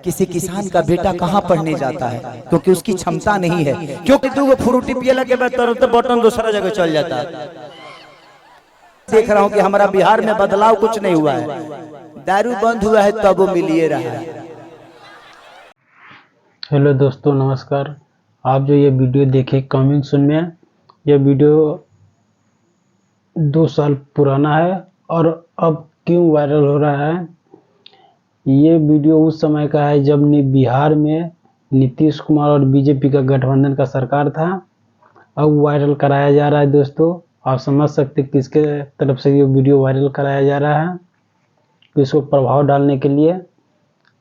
किसी किसान का बेटा कहाँ पढ़ने जाता है क्योंकि उसकी क्षमता नहीं है, क्योंकि तू वो फ्रूटी पियला के बाद तुरंत बटन दूसरा जगह चल जाता है। देख रहा हूँ कि हमारा बिहार में बदलाव कुछ नहीं हुआ है, दारू बंद हुआ है तब वो मिलिए रहा है। हेलो दोस्तों, नमस्कार। आप जो ये वीडियो देखे कमिंग सून में, यह वीडियो 2 साल पुराना है और अब क्यों वायरल हो रहा है। ये वीडियो उस समय का है जब बिहार में नीतीश कुमार और बीजेपी का गठबंधन का सरकार था। अब वायरल कराया जा रहा है। दोस्तों, आप समझ सकते किसके तरफ से ये वीडियो वायरल कराया जा रहा है, इसको प्रभाव डालने के लिए।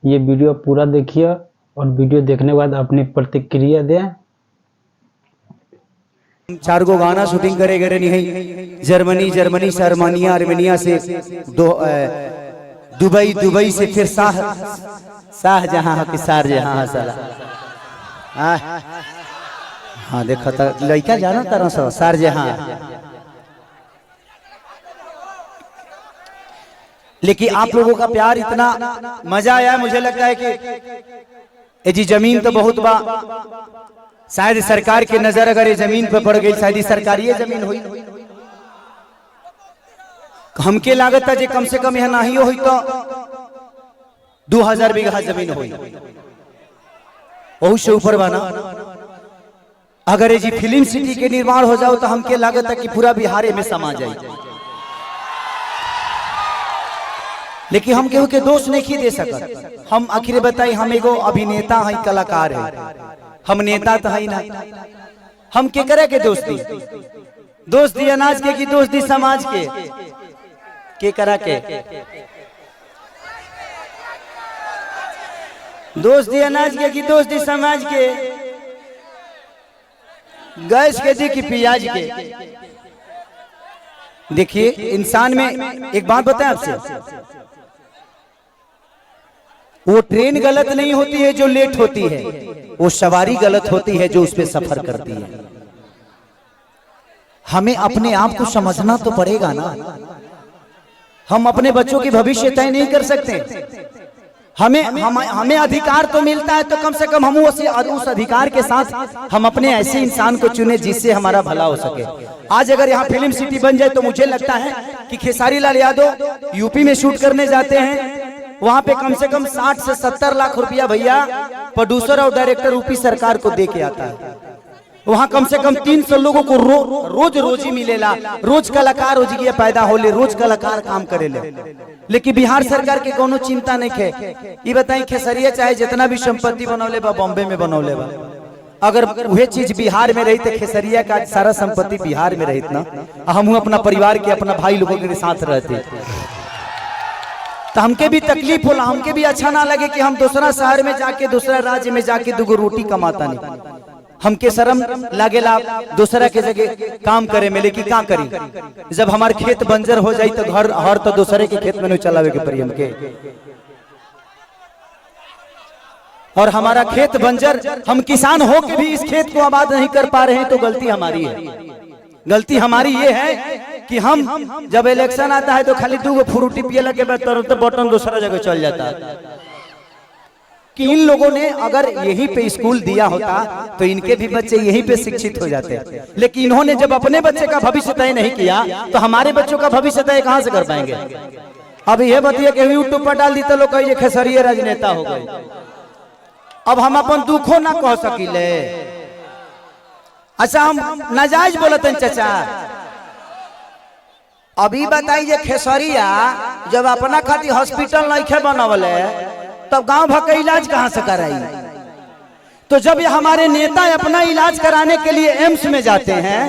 ये वीडियो पूरा देखिए और वीडियो देखने के बाद अपनी प्रतिक्रिया दें। 4 गो गाना शूटिंग करे गए नहीं, जर्मनी से आर्मेनिया से दुबई से फिर शाहजहां के शारजहां साला। हाँ देखा था लड़का जाना तारा सा शारजहां। लेकिन आप लोगों का प्यार इतना मजा आया, मुझे लगता है कि जी जमीन तो बहुत बा, शायद सरकार की नजर अगर ये जमीन पर पड़ गई, शायद सरकारी जमीन हुई। हमके लागत है जे कम से कम यह नहीं हुई तो 2000 बीघा जमीन हुई, बहुत से ऊपर बना। अगर ये जी फिल्म सिटी के निर्माण हो जाओ तो हमके लागत है कि पूरा बिहार में समा जाए। लेकिन हम केहू के दोष नहीं दे सकत। हम आखिर बताई, हम एगो अभिनेता है, कलाकार है, हम नेता तो है ना। हम के करे के दोस्ती अनाज के की दोस्ती समाज के करा के दोस्ती अनाज के की दोस्ती समाज के, गैस के दी की प्याज के। देखिए इंसान में एक बात बताएं आपसे, वो ट्रेन गलत नहीं होती है जो लेट होती है, वो सवारी गलत होती है जो उस पर सफर करती है। हमें अपने आप को समझना तो पड़ेगा ना। हम अपने बच्चों की भविष्य तय नहीं कर सकते। हमें अधिकार तो मिलता है, तो कम से कम हम उस अधिकार के साथ हम अपने ऐसे इंसान को चुने जिससे हमारा भला हो सके। आज अगर यहाँ फिल्म सिटी बन जाए तो मुझे लगता है कि खेसारी लाल यादव यूपी में शूट करने जाते हैं, वहां पे कम से कम 60 से 70 लाख रुपया भैया प्रोड्यूसर और डायरेक्टर यूपी सरकार को दे के आता है। वहां कम से कम 300 लोगों को रोजी मिलेला, रोज कलाकार रोजी पैदा होले, रोज कलाकार काम करेले। लेकिन बिहार सरकार के कोनो चिंता नहीं है। ये बताई खेसरिया चाहे जितना भी संपत्ति बनौले बा बॉम्बे में बनौले बा, अगर वह चीज बिहार में रही तो खेसरिया का सारा संपत्ति बिहार में रही ना, हम अपना परिवार के अपना भाई लोगों के साथ रहते तो हमके भी तकलीफ होला, हमके भी अच्छा ना लगे कि हम दूसरा शहर में जाके दूसरा राज्य में जाके 2 रोटी कमाता नहीं। हमके शर्म लागेला दूसरा के जगह काम करे में। लेकिन क्या करी, जब हमारे खेत बंजर हो जाए तो घर हर तो दूसरे के खेत में नहीं चलावे के पड़ी हमके। और हमारा खेत बंजर, हम किसान हो के भी इस खेत को आबाद नहीं कर पा रहे हैं, तो गलती हमारी है। गलती हमारी ये है कि हम जब इलेक्शन आता है तो खाली 2 फ्रूटी पियला के बाद तुरंत बटन दूसरा जगह चल जाता है। कि इन लोगों ने अगर यहीं पे स्कूल दिया होता तो इनके भी बच्चे यहीं पे शिक्षित हो जाते। लेकिन इन्होंने जब अपने बच्चे का भविष्य तय नहीं किया तो हमारे बच्चों का भविष्य तय कहां से कर पाएंगे। अब ये बताइए कि यूट्यूब पर डाल दी तो लोग कहिए खेसरिया राजनेता हो गए। अब हम अपन दुखों ना कह सकिले। अच्छा, हम नाजायज बोलते हैं चाचा। अभी बताइए खेसरिया जब अपना खातिर हॉस्पिटल नहीं बनवले तब गांव भर का इलाज कहां से कराई। तो जब ये हमारे नेता अपना इलाज कराने के लिए एम्स में जाते हैं,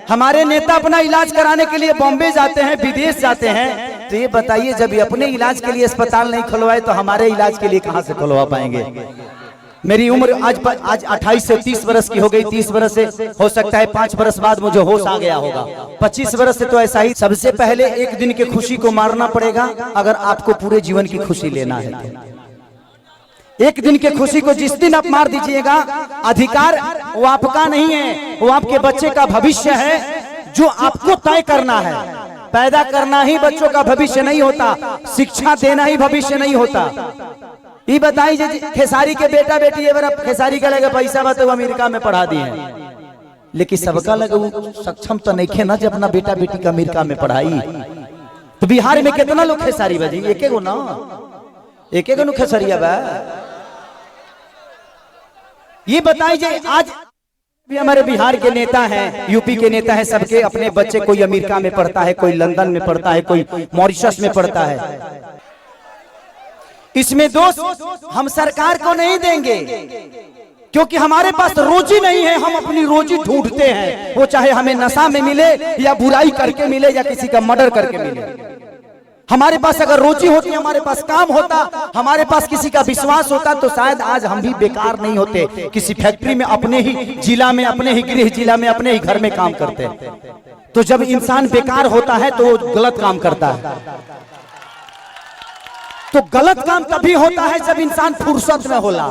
हमारे नेता अपना इलाज कराने के लिए बॉम्बे जाते हैं, विदेश जाते हैं, तो ये बताइए जब ये अपने इलाज के लिए अस्पताल नहीं खुलवाए तो हमारे इलाज के लिए कहां से खुलवा पाएंगे। मेरी उम्र आज 28 से 30 वर्ष की हो गई। 30 वर्ष से हो सकता है 5 वर्ष बाद मुझे होश आ गया होगा। 25 वर्ष से तो ऐसा ही। सबसे पहले एक दिन की खुशी को मारना पड़ेगा अगर आपको पूरे जीवन की खुशी लेना है तो। एक दिन की खुशी को जिस दिन आप मार दीजिएगा, अधिकार वो आपका नहीं है, वो आपके बच्चे का भविष्य है जो आपको तय करना है। पैदा करना ही बच्चों का भविष्य नहीं होता, शिक्षा देना ही भविष्य नहीं होता। ये बताइए खेसारी के बेटा बेटी है खेसारी का लगे पैसा बा तो अमेरिका में पढ़ा दिए, लेकिन सबका लगे वो सक्षम तो नहीं ना जब अपना बेटा बेटी का अमेरिका में पढ़ाई। तो बिहार में कितना लोग खेसारी बजी? एक गो ना, एक गो खेसरिया बा। ये बताइए आज भी हमारे बिहार के नेता हैं, यूपी के नेता हैं, सबके अपने बच्चे कोई अमेरिका में पढ़ता है, कोई लंदन में पढ़ता है, कोई मॉरिशस में पढ़ता है। इसमें दोष हम सरकार को नहीं देंगे, क्योंकि हमारे पास रोजी नहीं है। हम अपनी रोजी ढूंढते हैं, वो चाहे हमें नशा में मिले या बुराई करके मिले या किसी का मर्डर करके मिले। हमारे पास अगर रोजी होती, हमारे पास काम होता, हमारे पास किसी का विश्वास होता, तो शायद आज हम भी बेकार नहीं होते। किसी फैक्ट्री में अपने ही जिला में, अपने ही गृह जिला में, अपने ही घर में काम करते। तो जब इंसान बेकार होता है तो वो गलत काम करता है। तो गलत काम तभी होता है जब इंसान फुर्सत में होला।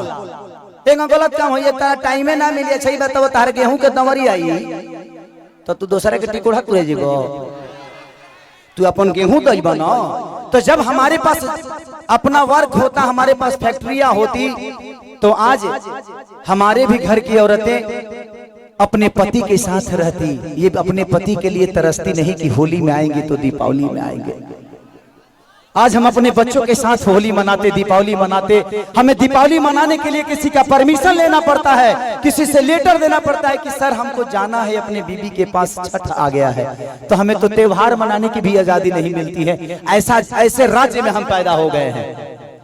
एक गलत काम हो जाता है, टाइमे ना मिले। अच्छा ही बताओ, तार गेहूं के दंवरी आई तो तू दूसरे के टिकोड़ा तुरे जीवो, तू अपन गेहूं दईबा ना। तो जब हमारे पास अपना वर्क होता, हमारे पास फैक्ट्रियां होती, तो आज हमारे भी घर की औरतें अपने पति के साथ रहती। ये अपने पति के लिए तरसती नहीं कि होली में आएंगे तो दीपावली में आएंगे। आज हम अपने बच्चों के साथ होली मनाते, दीपावली मनाते। हमें दीपावली मनाने के लिए किसी का परमिशन लेना पड़ता है, किसी से लेटर देना पड़ता है कि सर हमको जाना है, अपने बीबी के पास छठ आ गया है। तो हमें तो त्योहार मनाने की भी आजादी नहीं मिलती है। ऐसे राज्य में हम पैदा हो गए हैं।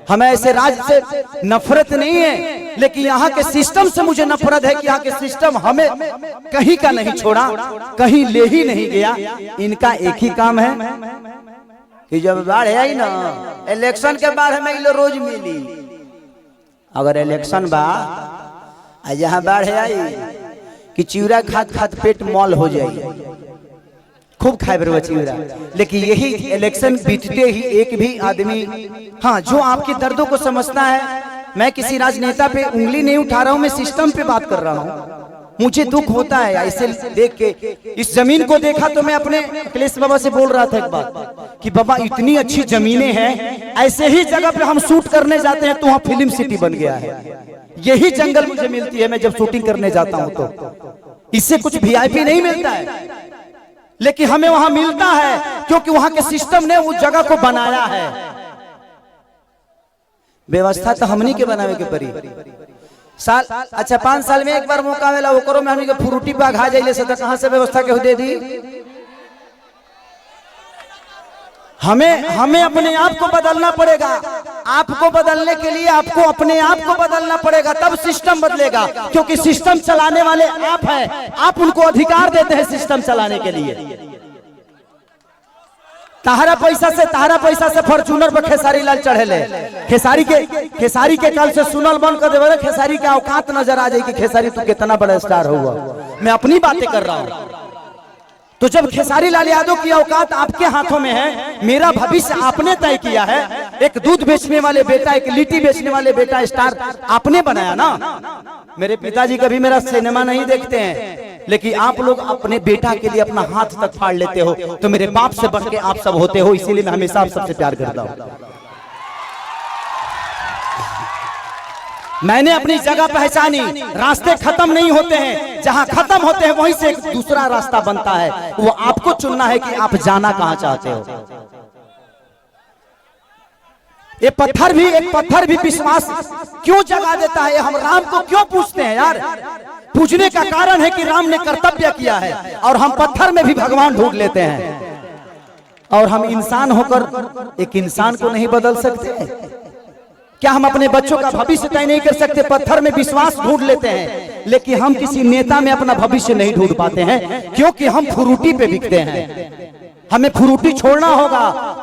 हमें ऐसे राज्य से नफरत नहीं है, लेकिन यहाँ के सिस्टम से मुझे नफरत है कि यहाँ के सिस्टम हमें कहीं का नहीं छोड़ा, कहीं ले ही नहीं गया। इनका एक ही काम है कि जब बाढ़ आई ना, इलेक्शन के बाद हमें इलो रोज मिली। अगर इलेक्शन बा जहाँ बाढ़ आई कि चिवड़ा खात खात पेट मॉल हो जाए, खूब खाए बरवा चिवड़ा। लेकिन यही इलेक्शन बीतते ही एक भी आदमी, हाँ, जो आपके दर्दों को समझता है। मैं किसी राजनेता पे उंगली नहीं उठा रहा हूँ, मैं सिस्टम पे बात कर रहा हूँ। मुझे दुख होता है ऐसे देख के। इस जमीन को देखा तो मैं अपने अखिलेश बाबा से बोल रहा था एक बात कि बाबा इतनी अच्छी जमीनें हैं, ऐसे ही जगह पे हम शूट करने जाते हैं तो वहाँ फिल्म सिटी बन गया है। यही जंगल मुझे मिलती है मैं जब शूटिंग करने जाता हूँ, तो इससे कुछ वीआईपी नहीं मिलता है, लेकिन हमें वहां मिलता है क्योंकि वहां के सिस्टम ने उस जगह को बनाया है। व्यवस्था तो हमनी के बनावे के परी। साल अच्छा 5 साल में एक बार मौका मिला, वो करो में हमनी के फ्रूटी बाग आ जाइले से, तो कहां से व्यवस्था के दे दी? हमें अपने आप को बदलना पड़ेगा। आपको बदलने के लिए आपको अपने आप को बदलना पड़ेगा, तब सिस्टम बदलेगा। क्योंकि सिस्टम चलाने वाले आप हैं, आप उनको अधिकार देते हैं सिस्टम चलाने के लिए। तारा पैसा से फॉर्च्यूनर पर खेसारी लाल चढ़ेले। खेसारी के कल से सुनल बंद कर देवे। खेसारी के औकात नजर आ जाए कि खेसारी तू कितना बड़ा स्टार हुआ। मैं अपनी बातें कर रहा हूं। तो जब खेसारी लाल यादव की औकात आपके हाथों में है, मेरा भविष्य आपने तय किया है। एक दूध बेचने वाले बेटा, एक लिट्टी बेचने वाले बेटा स्टार आपने बनाया ना। मेरे पिताजी कभी मेरा सिनेमा नहीं देखते हैं, लेकिन आप लोग अपने बेटा के लिए अपना हाथ तक फाड़ लेते हो। तो मेरे बाप से बढ़ के आप सब होते हो, इसीलिए मैं हमेशा आप सबसे प्यार करता हूं। मैंने अपनी जगह पहचानी। रास्ते खत्म नहीं होते हैं, जहां खत्म होते हैं वहीं से एक दूसरा रास्ता बनता है। वो आपको चुनना है कि आप जाना कहां चाहते हो। एक पत्थर भी विश्वास क्यों जगा देता है? हम राम को क्यों पूछते हैं यार? पूछने का कारण है कि राम ने कर्तव्य किया है, और हम पत्थर में भी भगवान ढूंढ लेते हैं। और हम इंसान होकर एक इंसान को नहीं बदल सकते? क्या हम अपने बच्चों का भविष्य तय नहीं कर सकते? पत्थर में विश्वास ढूंढ लेते हैं, लेकिन हम किसी नेता में अपना भविष्य नहीं ढूंढ पाते हैं, क्योंकि हम फ्रूटी पे बिकते हैं। हमें फ्रूटी छोड़ना होगा।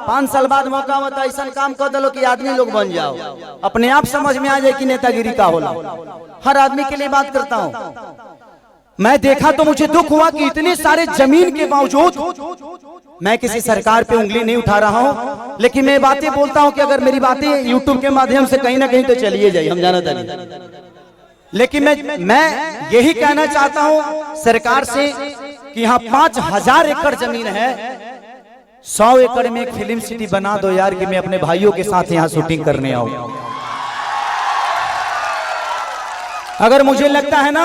5 साल बाद मौका होता, ऐसा काम कर दो कि आदमी लोग बन जाओ। अपने आप समझ में आ जाए कि नेतागिरी का होला। हर आदमी के लिए बात करता हूं। मैं देखा तो मुझे दुख हुआ कि इतने सारे जमीन के बावजूद मैं किसी सरकार पे उंगली नहीं उठा रहा हूं, लेकिन मैं बातें बोलता हूं कि अगर मेरी बातें यूट्यूब के माध्यम से कहीं ना कहीं तो चलिए जाए, हम जाना था नहीं। लेकिन मैं यही कहना चाहता हूं सरकार से कि यहाँ 5000 एकड़ जमीन है, 100 एकड़ में एक फिल्म सिटी बना दो यार, कि मैं अपने भाइयों के साथ यहाँ शूटिंग करने आऊं। अगर मुझे लगता है ना,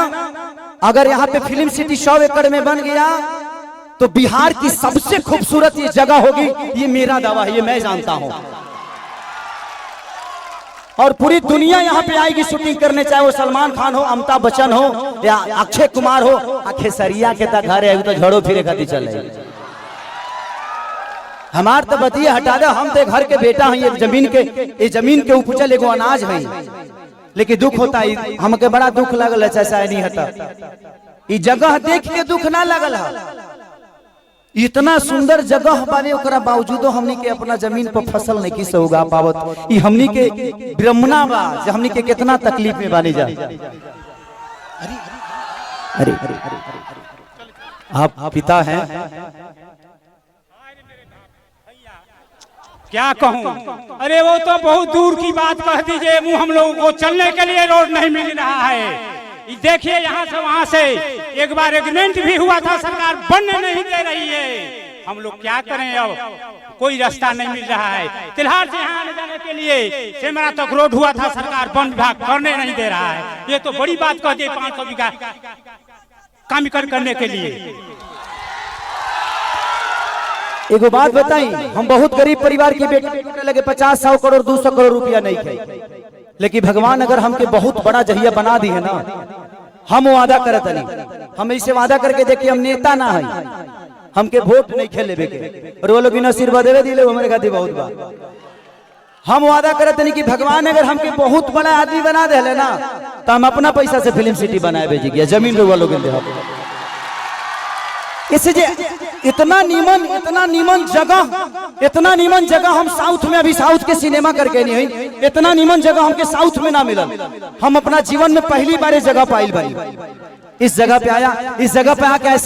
अगर यहाँ पे फिल्म सिटी 100 एकड़ में बन गया तो बिहार की सबसे खूबसूरत ये जगह होगी। ये मेरा दावा है, ये मैं जानता हूं। और पूरी दुनिया यहाँ पे आएगी शूटिंग करने, चाहे वो सलमान खान हो, अमिताभ बच्चन हो या अक्षय कुमार हो। खेसरिया के तक घर है तो झड़ो फिरे खाती चल रही। हमार तो बतिया हटा दे, हम तो घर के बेटा हैं, ये जमीन के उपजल एगो अनाज है। लेकिन दुख होता है, हमके बड़ा दुख लगल है, ऐसा नहीं हटा। ये जगह देख के दुख ना लगल है। इतना सुंदर जगह बाने ओकरा बावजूदो हमनी के अपना जमीन पर फसल नहीं किस उगा पावत। ई हमनी के ब्रह्मणा बा, जे हमनी के कितना तकलीफ में बानी जा। अरे आप पिता हैं, क्या कहूं? अरे वो तो बहुत दूर की बात कह दीजिए। मुंह हम लोगों को चलने के लिए रोड नहीं मिल रहा है। देखिए यहाँ से वहाँ से एक बार एग्रीमेंट भी हुआ था, सरकार बनने नहीं दे रही है। हम लोग क्या करें, अब कोई रास्ता नहीं मिल रहा है। तिल्हार से यहाँ आने जाने के लिए सेमरा तक रोड हुआ था, सरकार वन विभाग करने नहीं दे रहा है। ये तो बड़ी बात कह दी, 500 बीघा काम करने के लिए। एगो बात बताई, हम बहुत गरीब परिवार के बेटे लगे 50-100 करोड़ 200 करोड़ रुपया नहीं थे। लेकिन भगवान अगर हमके बहुत बड़ा जहिया बना दी है ना, हम वादा करत नहीं। हम ऐसे वादा करके देखिए, हम नेता ना है, हमके वोट नहीं खेले के, और वो लोग आशीर्वाद देवे दिले हमारे खातिर बहुत बा। हम वादा करत नहीं कि भगवान अगर हमके बहुत बड़ा आदमी बना दे ना, तो हम अपना पैसा से फिल्म सिटी बनाए भेजी गया, जमीन लोग दे। इसलिए इतना नीमन जगह हम साउथ में, अभी साउथ के सिनेमा करके नहीं है, इतना नीमन जगह हमके साउथ में ना मिला। हम अपना जीवन में पहली बार जगह पाइल बनी, इस जगह पे आया, इस जगह पे आके ऐसा